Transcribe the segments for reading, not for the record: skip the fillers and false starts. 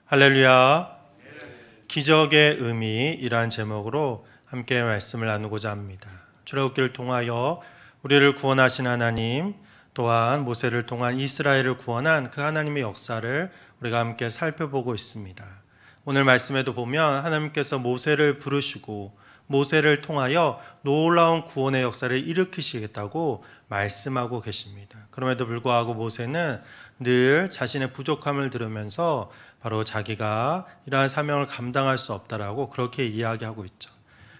할렐루야. 기적의 의미이란 제목으로 함께 말씀을 나누고자 합니다. 출애굽기를 통하여 우리를 구원하신 하나님, 또한 모세를 통한 이스라엘을 구원한 그 하나님의 역사를 우리가 함께 살펴보고 있습니다. 오늘 말씀에도 보면 하나님께서 모세를 부르시고 모세를 통하여 놀라운 구원의 역사를 일으키시겠다고 말씀하고 계십니다. 그럼에도 불구하고 모세는 늘 자신의 부족함을 들으면서 바로 자기가 이러한 사명을 감당할 수 없다라고 그렇게 이야기하고 있죠.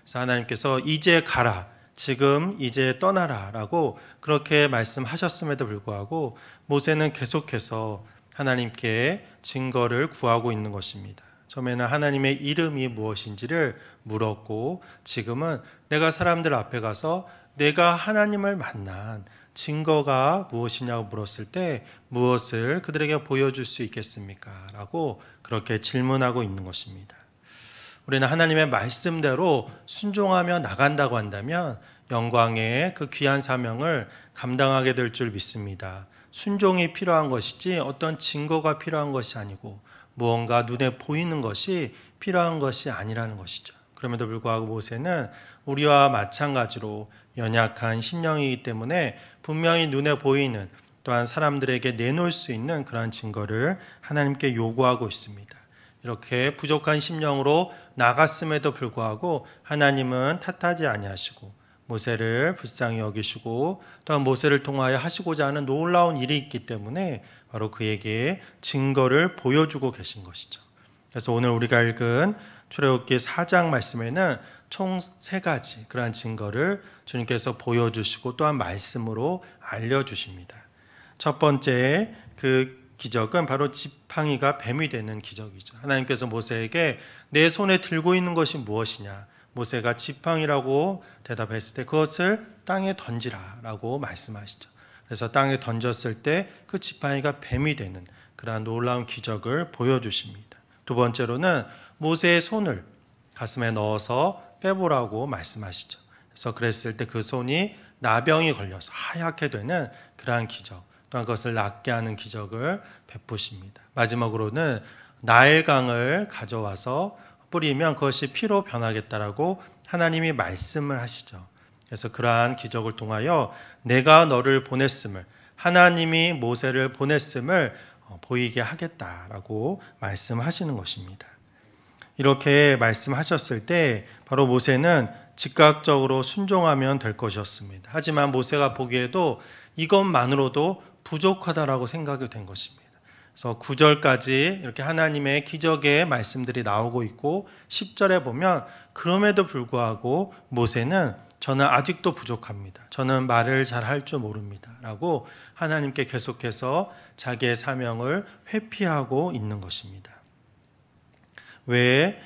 그래서 하나님께서 이제 가라, 지금 이제 떠나라 라고 그렇게 말씀하셨음에도 불구하고 모세는 계속해서 하나님께 증거를 구하고 있는 것입니다. 처음에는 하나님의 이름이 무엇인지를 물었고, 지금은 내가 사람들 앞에 가서 내가 하나님을 만난 증거가 무엇이냐고 물었을 때 무엇을 그들에게 보여줄 수 있겠습니까? 라고 그렇게 질문하고 있는 것입니다. 우리는 하나님의 말씀대로 순종하며 나간다고 한다면 영광의 그 귀한 사명을 감당하게 될 줄 믿습니다. 순종이 필요한 것이지 어떤 증거가 필요한 것이 아니고 무언가 눈에 보이는 것이 필요한 것이 아니라는 것이죠. 그럼에도 불구하고 모세는 우리와 마찬가지로 연약한 심령이기 때문에 분명히 눈에 보이는, 또한 사람들에게 내놓을 수 있는 그러한 증거를 하나님께 요구하고 있습니다. 이렇게 부족한 심령으로 나갔음에도 불구하고 하나님은 탓하지 아니하시고 모세를 불쌍히 여기시고 또한 모세를 통하여 하시고자 하는 놀라운 일이 있기 때문에 바로 그에게 증거를 보여주고 계신 것이죠. 그래서 오늘 우리가 읽은 출애굽기 4장 말씀에는 총 3가지 그러한 증거를 주님께서 보여주시고 또한 말씀으로 알려주십니다. 첫 번째 그 기적은 바로 지팡이가 뱀이 되는 기적이죠. 하나님께서 모세에게 내 손에 들고 있는 것이 무엇이냐, 모세가 지팡이라고 대답했을 때 그것을 땅에 던지라라고 말씀하시죠. 그래서 땅에 던졌을 때 그 지팡이가 뱀이 되는 그러한 놀라운 기적을 보여주십니다. 두 번째로는 모세의 손을 가슴에 넣어서 빼보라고 말씀하시죠. 그래서 그랬을 때 그 손이 나병이 걸려서 하얗게 되는 그러한 기적, 또한 그것을 낫게 하는 기적을 베푸십니다. 마지막으로는 나일강을 가져와서 뿌리면 그것이 피로 변하겠다라고 하나님이 말씀을 하시죠. 그래서 그러한 기적을 통하여 내가 너를 보냈음을, 하나님이 모세를 보냈음을 보이게 하겠다라고 말씀하시는 것입니다. 이렇게 말씀하셨을 때 바로 모세는 즉각적으로 순종하면 될 것이었습니다. 하지만 모세가 보기에도 이것만으로도 부족하다라고 생각이 된 것입니다. 그래서 9절까지 이렇게 하나님의 기적의 말씀들이 나오고 있고 10절에 보면 그럼에도 불구하고 모세는 저는 아직도 부족합니다. 저는 말을 잘 할 줄 모릅니다. 라고 하나님께 계속해서 자기의 사명을 회피하고 있는 것입니다. 왜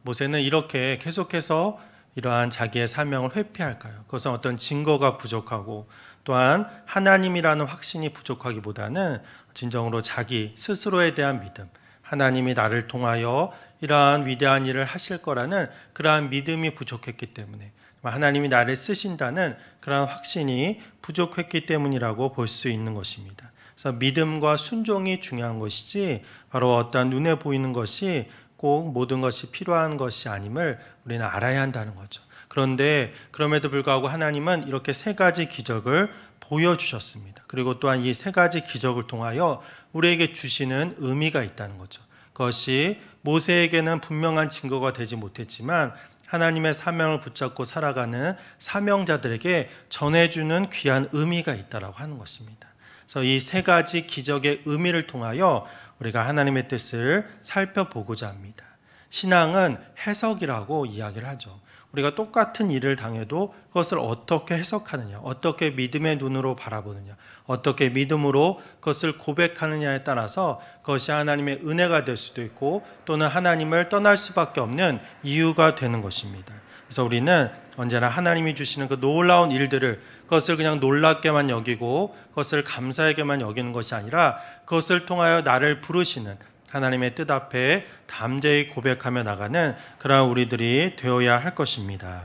모세는 이렇게 계속해서 이러한 자기의 사명을 회피할까요? 그것은 어떤 증거가 부족하고 또한 하나님이라는 확신이 부족하기보다는 진정으로 자기 스스로에 대한 믿음, 하나님이 나를 통하여 이러한 위대한 일을 하실 거라는 그러한 믿음이 부족했기 때문에, 하나님이 나를 쓰신다는 그러한 확신이 부족했기 때문이라고 볼 수 있는 것입니다. 그래서 믿음과 순종이 중요한 것이지 바로 어떠한 눈에 보이는 것이 꼭 모든 것이 필요한 것이 아님을 우리는 알아야 한다는 거죠. 그런데 그럼에도 불구하고 하나님은 이렇게 3가지 기적을 보여주셨습니다. 그리고 또한 이 3가지 기적을 통하여 우리에게 주시는 의미가 있다는 거죠. 그것이 모세에게는 분명한 증거가 되지 못했지만 하나님의 사명을 붙잡고 살아가는 사명자들에게 전해주는 귀한 의미가 있다고 하는 것입니다. 그래서 이 3가지 기적의 의미를 통하여 우리가 하나님의 뜻을 살펴보고자 합니다. 신앙은 해석이라고 이야기를 하죠. 우리가 똑같은 일을 당해도 그것을 어떻게 해석하느냐, 어떻게 믿음의 눈으로 바라보느냐, 어떻게 믿음으로 그것을 고백하느냐에 따라서 그것이 하나님의 은혜가 될 수도 있고 또는 하나님을 떠날 수밖에 없는 이유가 되는 것입니다. 그래서 우리는 언제나 하나님이 주시는 그 놀라운 일들을 그것을 그냥 놀랍게만 여기고 그것을 감사하게만 여기는 것이 아니라 그것을 통하여 나를 부르시는 하나님의 뜻 앞에 담대히 고백하며 나가는 그러한 우리들이 되어야 할 것입니다.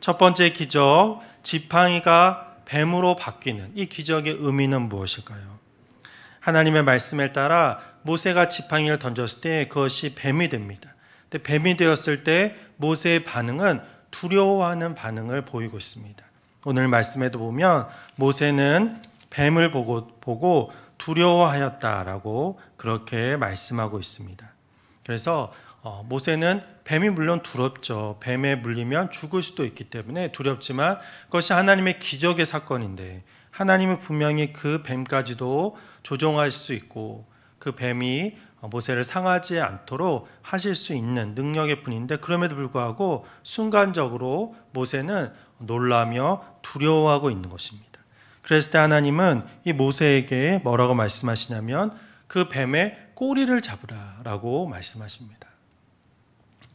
첫 번째 기적, 지팡이가 뱀으로 바뀌는 이 기적의 의미는 무엇일까요? 하나님의 말씀에 따라 모세가 지팡이를 던졌을 때 그것이 뱀이 됩니다. 근데 뱀이 되었을 때 모세의 반응은 두려워하는 반응을 보이고 있습니다. 오늘 말씀에도 보면 모세는 뱀을 보고 두려워하였다라고 그렇게 말씀하고 있습니다. 그래서 모세는 뱀이 물론 두렵죠. 뱀에 물리면 죽을 수도 있기 때문에 두렵지만 그것이 하나님의 기적의 사건인데 하나님은 분명히 그 뱀까지도 조종하실 수 있고 그 뱀이 모세를 상하지 않도록 하실 수 있는 능력의 분인데 그럼에도 불구하고 순간적으로 모세는 놀라며 두려워하고 있는 것입니다. 그랬을 때 하나님은 이 모세에게 뭐라고 말씀하시냐면 그 뱀의 꼬리를 잡으라라고 말씀하십니다.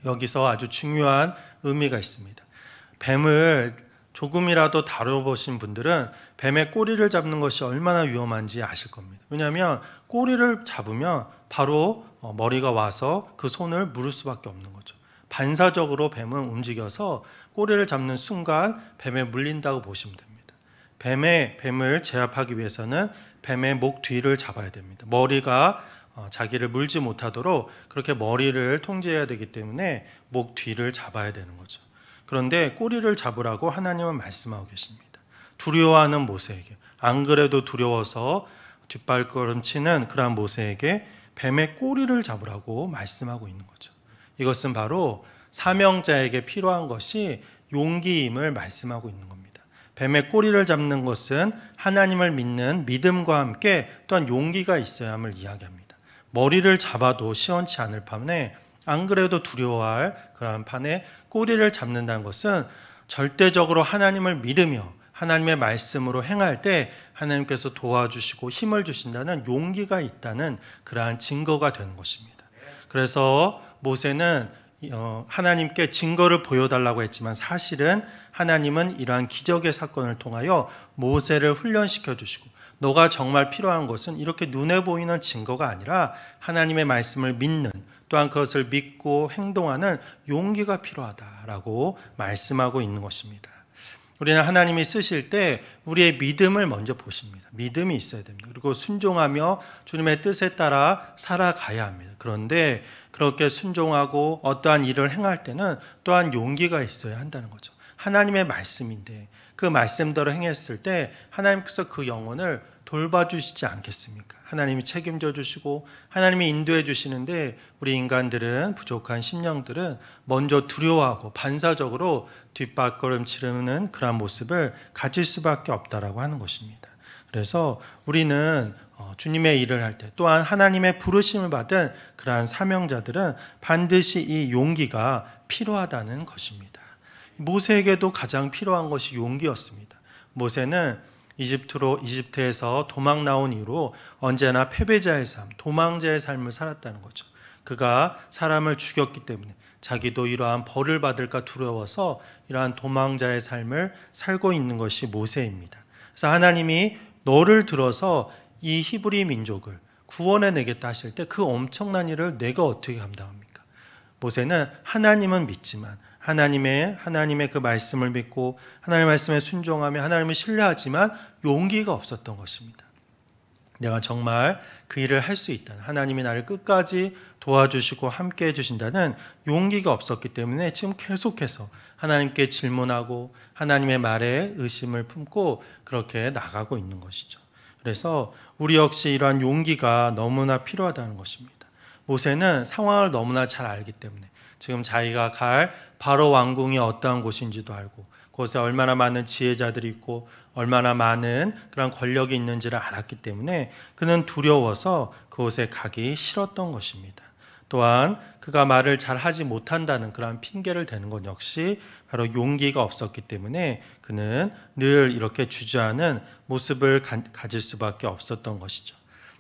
여기서 아주 중요한 의미가 있습니다. 뱀을 조금이라도 다뤄보신 분들은 뱀의 꼬리를 잡는 것이 얼마나 위험한지 아실 겁니다. 왜냐하면 꼬리를 잡으면 바로 머리가 와서 그 손을 물을 수밖에 없는 거죠. 반사적으로 뱀은 움직여서 꼬리를 잡는 순간 뱀에 물린다고 보시면 됩니다. 뱀을 제압하기 위해서는 뱀의 목 뒤를 잡아야 됩니다. 머리가 자기를 물지 못하도록 그렇게 머리를 통제해야 되기 때문에 목 뒤를 잡아야 되는 거죠. 그런데 꼬리를 잡으라고 하나님은 말씀하고 계십니다. 두려워하는 모세에게, 안 그래도 두려워서 뒷발걸음치는 그러한 모세에게 뱀의 꼬리를 잡으라고 말씀하고 있는 거죠. 이것은 바로 사명자에게 필요한 것이 용기임을 말씀하고 있는 겁니다. 뱀의 꼬리를 잡는 것은 하나님을 믿는 믿음과 함께 또한 용기가 있어야 함을 이야기합니다. 머리를 잡아도 시원치 않을 판에 안 그래도 두려워할 그러한 판에 꼬리를 잡는다는 것은 절대적으로 하나님을 믿으며 하나님의 말씀으로 행할 때 하나님께서 도와주시고 힘을 주신다는 용기가 있다는 그러한 증거가 되는 것입니다. 그래서 모세는 하나님께 증거를 보여달라고 했지만 사실은 하나님은 이러한 기적의 사건을 통하여 모세를 훈련시켜 주시고 너가 정말 필요한 것은 이렇게 눈에 보이는 증거가 아니라 하나님의 말씀을 믿는 또한 그것을 믿고 행동하는 용기가 필요하다라고 말씀하고 있는 것입니다. 우리는 하나님이 쓰실 때 우리의 믿음을 먼저 보십니다. 믿음이 있어야 됩니다. 그리고 순종하며 주님의 뜻에 따라 살아가야 합니다. 그런데 그렇게 순종하고 어떠한 일을 행할 때는 또한 용기가 있어야 한다는 거죠. 하나님의 말씀인데 그 말씀대로 행했을 때 하나님께서 그 영혼을 돌봐주시지 않겠습니까? 하나님이 책임져 주시고 하나님이 인도해 주시는데 우리 인간들은 부족한 심령들은 먼저 두려워하고 반사적으로 뒷발걸음치르는 그런 모습을 가질 수밖에 없다라고 하는 것입니다. 그래서 우리는 주님의 일을 할 때 또한 하나님의 부르심을 받은 그러한 사명자들은 반드시 이 용기가 필요하다는 것입니다. 모세에게도 가장 필요한 것이 용기였습니다. 모세는 이집트에서 도망 나온 이후로 언제나 패배자의 삶, 도망자의 삶을 살았다는 거죠. 그가 사람을 죽였기 때문에 자기도 이러한 벌을 받을까 두려워서 이러한 도망자의 삶을 살고 있는 것이 모세입니다. 그래서 하나님이 너를 들어서 이 히브리 민족을 구원해 내겠다 하실 때 그 엄청난 일을 내가 어떻게 감당합니까? 모세는 하나님은 믿지만 하나님의 그 말씀을 믿고 하나님의 말씀에 순종하며 하나님을 신뢰하지만 용기가 없었던 것입니다. 내가 정말 그 일을 할 수 있다는 하나님이 나를 끝까지 도와주시고 함께 해주신다는 용기가 없었기 때문에 지금 계속해서 하나님께 질문하고 하나님의 말에 의심을 품고 그렇게 나가고 있는 것이죠. 그래서 우리 역시 이러한 용기가 너무나 필요하다는 것입니다. 모세는 상황을 너무나 잘 알기 때문에 지금 자기가 갈 바로 왕궁이 어떠한 곳인지도 알고 그곳에 얼마나 많은 지혜자들이 있고 얼마나 많은 그런 권력이 있는지를 알았기 때문에 그는 두려워서 그곳에 가기 싫었던 것입니다. 또한 그가 말을 잘 하지 못한다는 그런 핑계를 대는 것 역시 바로 용기가 없었기 때문에 그는 늘 이렇게 주저하는 모습을 가질 수밖에 없었던 것이죠.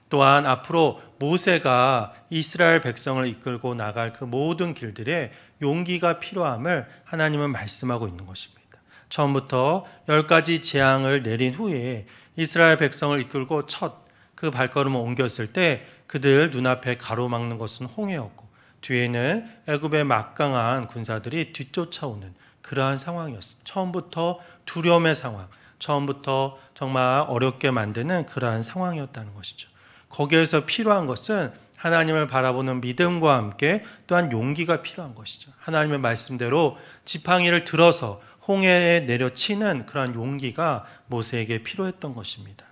또한 앞으로 모세가 이스라엘 백성을 이끌고 나갈 그 모든 길들에 용기가 필요함을 하나님은 말씀하고 있는 것입니다. 처음부터 10가지 재앙을 내린 후에 이스라엘 백성을 이끌고 첫 그 발걸음을 옮겼을 때 그들 눈앞에 가로막는 것은 홍해였고 뒤에는 애굽의 막강한 군사들이 뒤쫓아오는 그러한 상황이었습니다. 처음부터 두려움의 상황, 처음부터 정말 어렵게 만드는 그러한 상황이었다는 것이죠. 거기에서 필요한 것은 하나님을 바라보는 믿음과 함께 또한 용기가 필요한 것이죠. 하나님의 말씀대로 지팡이를 들어서 홍해에 내려치는 그러한 용기가 모세에게 필요했던 것입니다.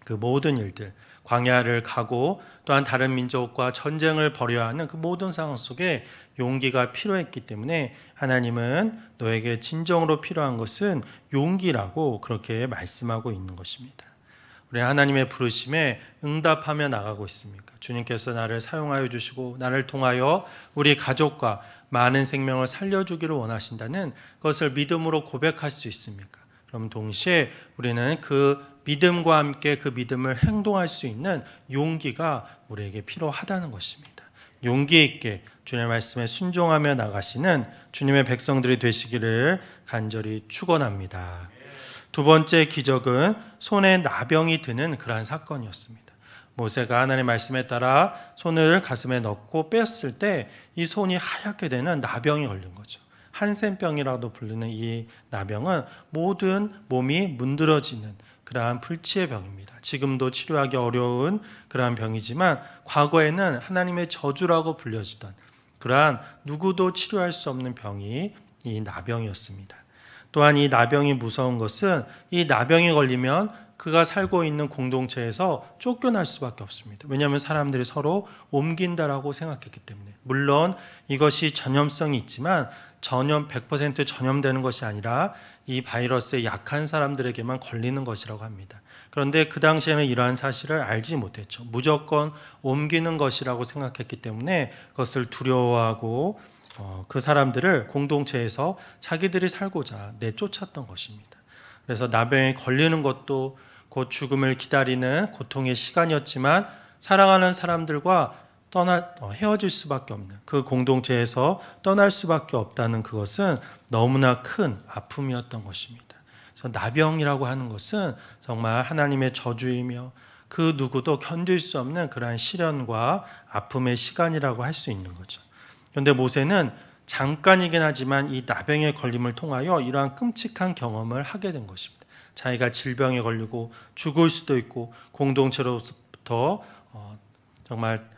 그 모든 일들, 광야를 가고 또한 다른 민족과 전쟁을 벌여야 하는 그 모든 상황 속에 용기가 필요했기 때문에 하나님은 너에게 진정으로 필요한 것은 용기라고 그렇게 말씀하고 있는 것입니다. 우리 하나님의 부르심에 응답하며 나가고 있습니까? 주님께서 나를 사용하여 주시고 나를 통하여 우리 가족과 많은 생명을 살려주기를 원하신다는 것을 믿음으로 고백할 수 있습니까? 그럼 동시에 우리는 그 믿음과 함께 그 믿음을 행동할 수 있는 용기가 우리에게 필요하다는 것입니다. 용기 있게 주님의 말씀에 순종하며 나가시는 주님의 백성들이 되시기를 간절히 축원합니다. 두 번째 기적은 손에 나병이 드는 그러한 사건이었습니다. 모세가 하나님의 말씀에 따라 손을 가슴에 넣고 뺐을 때 이 손이 하얗게 되는 나병이 걸린 거죠. 한센병이라도 부르는 이 나병은 모든 몸이 문드러지는 그러한 불치의 병입니다. 지금도 치료하기 어려운 그러한 병이지만 과거에는 하나님의 저주라고 불려지던 그러한 누구도 치료할 수 없는 병이 이 나병이었습니다. 또한 이 나병이 무서운 것은 이 나병이 걸리면 그가 살고 있는 공동체에서 쫓겨날 수밖에 없습니다. 왜냐하면 사람들이 서로 옮긴다라고 생각했기 때문에. 물론 이것이 전염성이 있지만 100% 전염되는 것이 아니라 이 바이러스에 약한 사람들에게만 걸리는 것이라고 합니다. 그런데 그 당시에는 이러한 사실을 알지 못했죠. 무조건 옮기는 것이라고 생각했기 때문에 그것을 두려워하고 그 사람들을 공동체에서 자기들이 살고자 내쫓았던 것입니다. 그래서 나병에 걸리는 것도 곧 죽음을 기다리는 고통의 시간이었지만 사랑하는 사람들과 헤어질 수밖에 없는 그 공동체에서 떠날 수밖에 없다는 그것은 너무나 큰 아픔이었던 것입니다. 그래서 나병이라고 하는 것은 정말 하나님의 저주이며 그 누구도 견딜 수 없는 그러한 시련과 아픔의 시간이라고 할 수 있는 거죠. 그런데 모세는 잠깐이긴 하지만 이 나병의 걸림을 통하여 이러한 끔찍한 경험을 하게 된 것입니다. 자기가 질병에 걸리고 죽을 수도 있고 공동체로부터 정말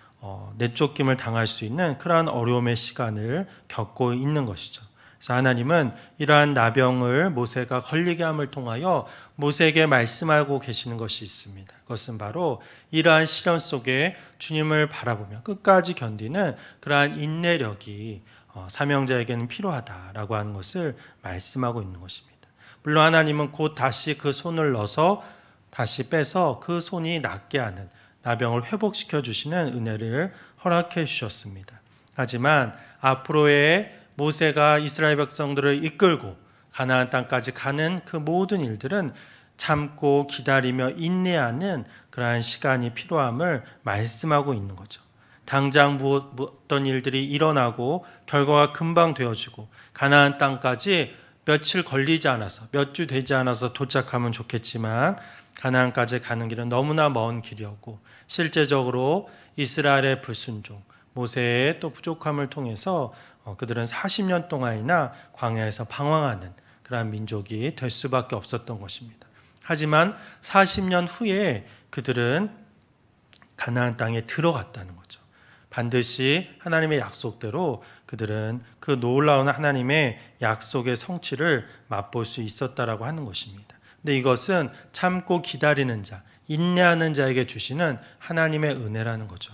내쫓김을 당할 수 있는 그러한 어려움의 시간을 겪고 있는 것이죠. 그래서 하나님은 이러한 나병을 모세가 걸리게 함을 통하여 모세에게 말씀하고 계시는 것이 있습니다. 그것은 바로 이러한 시련 속에 주님을 바라보며 끝까지 견디는 그러한 인내력이 사명자에게는 필요하다라고 하는 것을 말씀하고 있는 것입니다. 물론 하나님은 곧 다시 그 손을 넣어서 다시 빼서 그 손이 낫게 하는 나병을 회복시켜 주시는 은혜를 허락해 주셨습니다. 하지만 앞으로의 모세가 이스라엘 백성들을 이끌고 가나안 땅까지 가는 그 모든 일들은 참고 기다리며 인내하는 그러한 시간이 필요함을 말씀하고 있는 거죠. 당장 어떤 일들이 일어나고 결과가 금방 되어지고 가나안 땅까지 며칠 걸리지 않아서 몇 주 되지 않아서 도착하면 좋겠지만 가나안까지 가는 길은 너무나 먼 길이었고 실제적으로 이스라엘의 불순종, 모세의 또 부족함을 통해서 그들은 40년 동안이나 광야에서 방황하는 그러한 민족이 될 수밖에 없었던 것입니다. 하지만 40년 후에 그들은 가나안 땅에 들어갔다는 거죠. 반드시 하나님의 약속대로 그들은 그 놀라운 하나님의 약속의 성취를 맛볼 수 있었다라고 하는 것입니다. 근데 이것은 참고 기다리는 자, 인내하는 자에게 주시는 하나님의 은혜라는 거죠.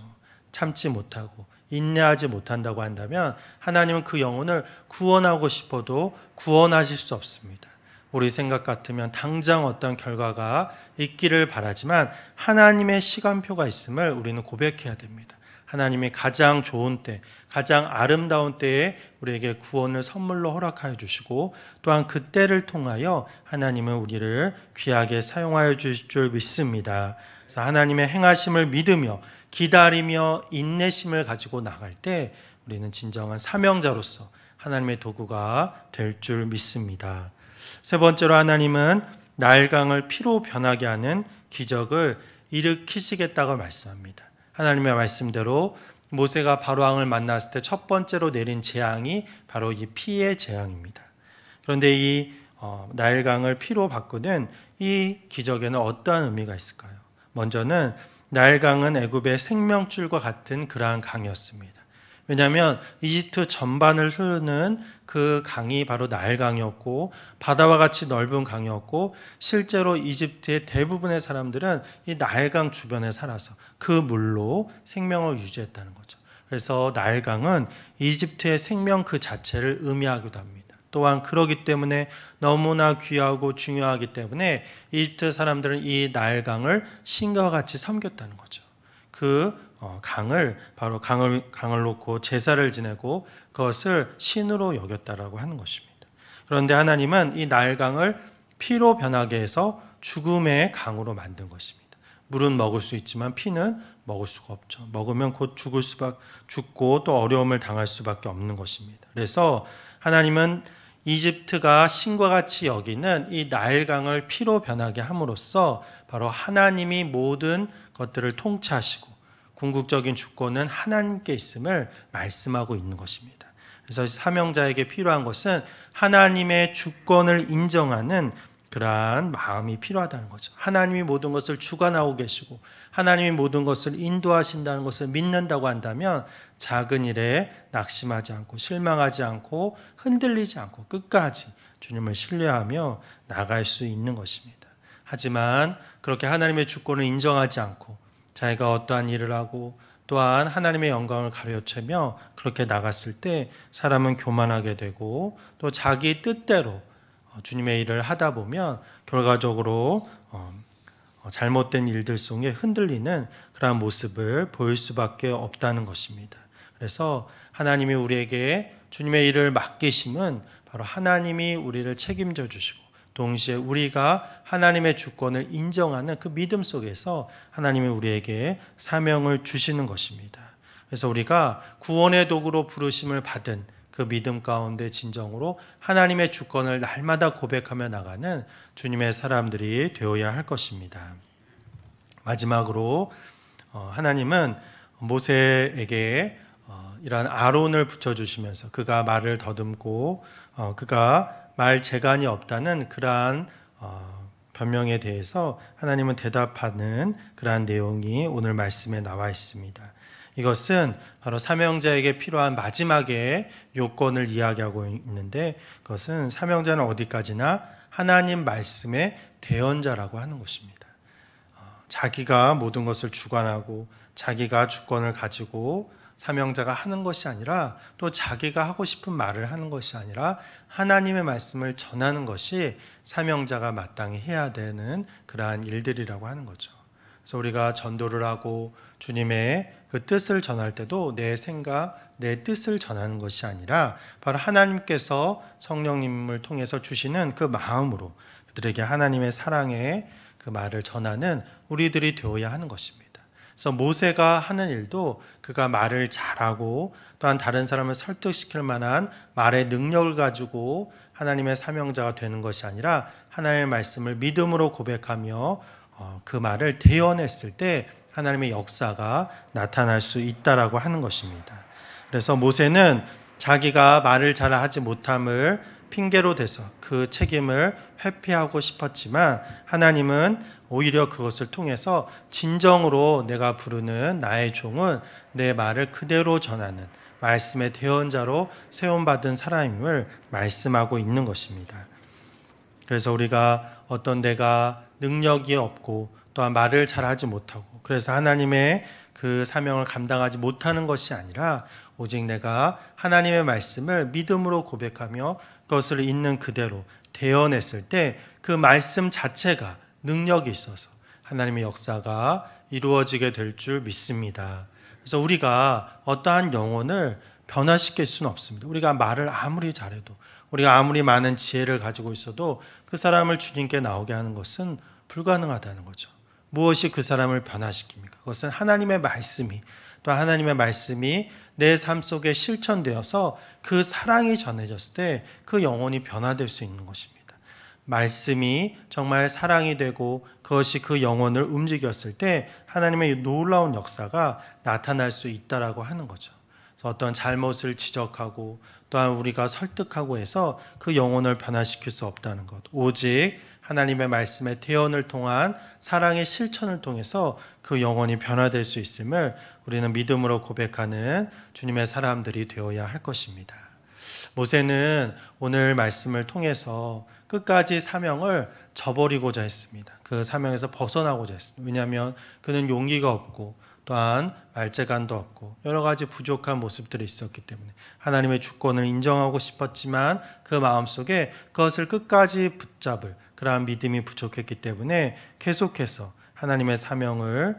참지 못하고 인내하지 못한다고 한다면 하나님은 그 영혼을 구원하고 싶어도 구원하실 수 없습니다. 우리 생각 같으면 당장 어떤 결과가 있기를 바라지만 하나님의 시간표가 있음을 우리는 고백해야 됩니다. 하나님이 가장 좋은 때, 가장 아름다운 때에 우리에게 구원을 선물로 허락하여 주시고 또한 그 때를 통하여 하나님은 우리를 귀하게 사용하여 주실 줄 믿습니다. 그래서 하나님의 행하심을 믿으며 기다리며 인내심을 가지고 나갈 때 우리는 진정한 사명자로서 하나님의 도구가 될 줄 믿습니다. 세 번째로 하나님은 나일강을 피로 변하게 하는 기적을 일으키시겠다고 말씀합니다. 하나님의 말씀대로 모세가 바로왕을 만났을 때 첫 번째로 내린 재앙이 바로 이 피의 재앙입니다. 그런데 이 나일강을 피로 바꾸는 이 기적에는 어떠한 의미가 있을까요? 먼저는 나일강은 애굽의 생명줄과 같은 그러한 강이었습니다. 왜냐하면 이집트 전반을 흐르는 그 강이 바로 나일강이었고 바다와 같이 넓은 강이었고 실제로 이집트의 대부분의 사람들은 이 나일강 주변에 살아서 그 물로 생명을 유지했다는 거죠. 그래서 나일강은 이집트의 생명 그 자체를 의미하기도 합니다. 또한 그러기 때문에 너무나 귀하고 중요하기 때문에 이집트 사람들은 이 나일강을 신과 같이 섬겼다는 거죠. 그 강을 바로 강을 놓고 제사를 지내고 그것을 신으로 여겼다라고 하는 것입니다. 그런데 하나님은 이 나일강을 피로 변하게 해서 죽음의 강으로 만든 것입니다. 물은 먹을 수 있지만 피는 먹을 수가 없죠. 먹으면 곧 죽고 또 어려움을 당할 수밖에 없는 것입니다. 그래서 하나님은 이집트가 신과 같이 여기는 이 나일강을 피로 변하게 함으로써 바로 하나님이 모든 것들을 통치하시고 궁극적인 주권은 하나님께 있음을 말씀하고 있는 것입니다. 그래서 사명자에게 필요한 것은 하나님의 주권을 인정하는 그러한 마음이 필요하다는 거죠. 하나님이 모든 것을 주관하고 계시고 하나님이 모든 것을 인도하신다는 것을 믿는다고 한다면 작은 일에 낙심하지 않고 실망하지 않고 흔들리지 않고 끝까지 주님을 신뢰하며 나갈 수 있는 것입니다. 하지만 그렇게 하나님의 주권을 인정하지 않고 자기가 어떠한 일을 하고 또한 하나님의 영광을 가로채며 그렇게 나갔을 때 사람은 교만하게 되고 또 자기 뜻대로 주님의 일을 하다 보면 결과적으로 잘못된 일들 속에 흔들리는 그런 모습을 보일 수밖에 없다는 것입니다. 그래서 하나님이 우리에게 주님의 일을 맡기심은 바로 하나님이 우리를 책임져 주시고 동시에 우리가 하나님의 주권을 인정하는 그 믿음 속에서 하나님이 우리에게 사명을 주시는 것입니다. 그래서 우리가 구원의 도구로 부르심을 받은 그 믿음 가운데 진정으로 하나님의 주권을 날마다 고백하며 나가는 주님의 사람들이 되어야 할 것입니다. 마지막으로 하나님은 모세에게 이러한 아론을 붙여주시면서 그가 말을 더듬고 그가 말 재간이 없다는 그러한 변명에 대해서 하나님은 대답하는 그러한 내용이 오늘 말씀에 나와 있습니다. 이것은 바로 사명자에게 필요한 마지막의 요건을 이야기하고 있는데 그것은 사명자는 어디까지나 하나님 말씀의 대언자라고 하는 것입니다. 자기가 모든 것을 주관하고 자기가 주권을 가지고 사명자가 하는 것이 아니라 또 자기가 하고 싶은 말을 하는 것이 아니라 하나님의 말씀을 전하는 것이 사명자가 마땅히 해야 되는 그러한 일들이라고 하는 거죠. 그래서 우리가 전도를 하고 주님의 그 뜻을 전할 때도 내 생각, 내 뜻을 전하는 것이 아니라 바로 하나님께서 성령님을 통해서 주시는 그 마음으로 그들에게 하나님의 사랑의 그 말을 전하는 우리들이 되어야 하는 것입니다. 그래서 모세가 하는 일도 그가 말을 잘하고 또한 다른 사람을 설득시킬 만한 말의 능력을 가지고 하나님의 사명자가 되는 것이 아니라 하나님의 말씀을 믿음으로 고백하며 그 말을 대언했을 때 하나님의 역사가 나타날 수 있다라고 하는 것입니다. 그래서 모세는 자기가 말을 잘 하지 못함을 핑계로 대서 그 책임을 회피하고 싶었지만 하나님은 오히려 그것을 통해서 진정으로 내가 부르는 나의 종은 내 말을 그대로 전하는 말씀의 대언자로 세움받은 사람임을 말씀하고 있는 것입니다. 그래서 우리가 어떤 내가 능력이 없고 또한 말을 잘하지 못하고 그래서 하나님의 그 사명을 감당하지 못하는 것이 아니라 오직 내가 하나님의 말씀을 믿음으로 고백하며 그것을 있는 그대로 대언했을 때 그 말씀 자체가 능력이 있어서 하나님의 역사가 이루어지게 될 줄 믿습니다. 그래서 우리가 어떠한 영혼을 변화시킬 수는 없습니다. 우리가 말을 아무리 잘해도 우리가 아무리 많은 지혜를 가지고 있어도 그 사람을 주님께 나오게 하는 것은 불가능하다는 거죠. 무엇이 그 사람을 변화시킵니까? 그것은 하나님의 말씀이 또 하나님의 말씀이 내 삶 속에 실천되어서 그 사랑이 전해졌을 때 그 영혼이 변화될 수 있는 것입니다. 말씀이 정말 사랑이 되고 그것이 그 영혼을 움직였을 때 하나님의 놀라운 역사가 나타날 수 있다라고 하는 거죠. 그래서 어떤 잘못을 지적하고 또한 우리가 설득하고 해서 그 영혼을 변화시킬 수 없다는 것. 오직 하나님의 말씀의 대언을 통한 사랑의 실천을 통해서 그 영혼이 변화될 수 있음을 우리는 믿음으로 고백하는 주님의 사람들이 되어야 할 것입니다. 모세는 오늘 말씀을 통해서 끝까지 사명을 저버리고자 했습니다. 그 사명에서 벗어나고자 했습니다. 왜냐하면 그는 용기가 없고 또한 말재간도 없고 여러 가지 부족한 모습들이 있었기 때문에 하나님의 주권을 인정하고 싶었지만 그 마음속에 그것을 끝까지 붙잡을 그러한 믿음이 부족했기 때문에 계속해서 하나님의 사명을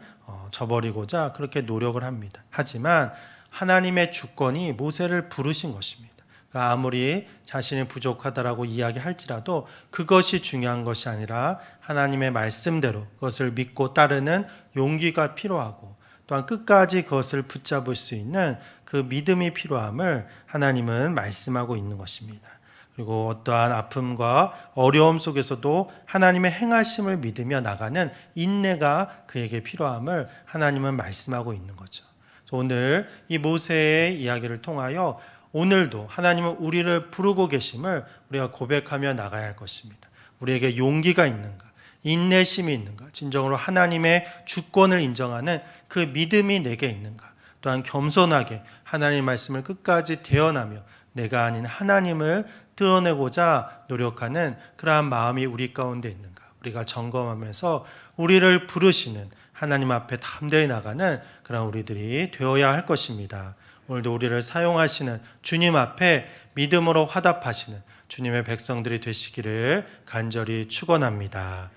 저버리고자 그렇게 노력을 합니다. 하지만 하나님의 주권이 모세를 부르신 것입니다. 그러니까 아무리 자신이 부족하다라고 이야기할지라도 그것이 중요한 것이 아니라 하나님의 말씀대로 그것을 믿고 따르는 용기가 필요하고 또한 끝까지 그것을 붙잡을 수 있는 그 믿음이 필요함을 하나님은 말씀하고 있는 것입니다. 그리고 어떠한 아픔과 어려움 속에서도 하나님의 행하심을 믿으며 나가는 인내가 그에게 필요함을 하나님은 말씀하고 있는 거죠. 오늘 이 모세의 이야기를 통하여 오늘도 하나님은 우리를 부르고 계심을 우리가 고백하며 나가야 할 것입니다. 우리에게 용기가 있는가, 인내심이 있는가, 진정으로 하나님의 주권을 인정하는 그 믿음이 내게 있는가, 또한 겸손하게 하나님의 말씀을 끝까지 대언하며 내가 아닌 하나님을 드러내고자 노력하는 그러한 마음이 우리 가운데 있는가, 우리가 점검하면서 우리를 부르시는 하나님 앞에 담대히 나가는 그런 우리들이 되어야 할 것입니다. 오늘도 우리를 사용하시는 주님 앞에 믿음으로 화답하시는 주님의 백성들이 되시기를 간절히 축원합니다.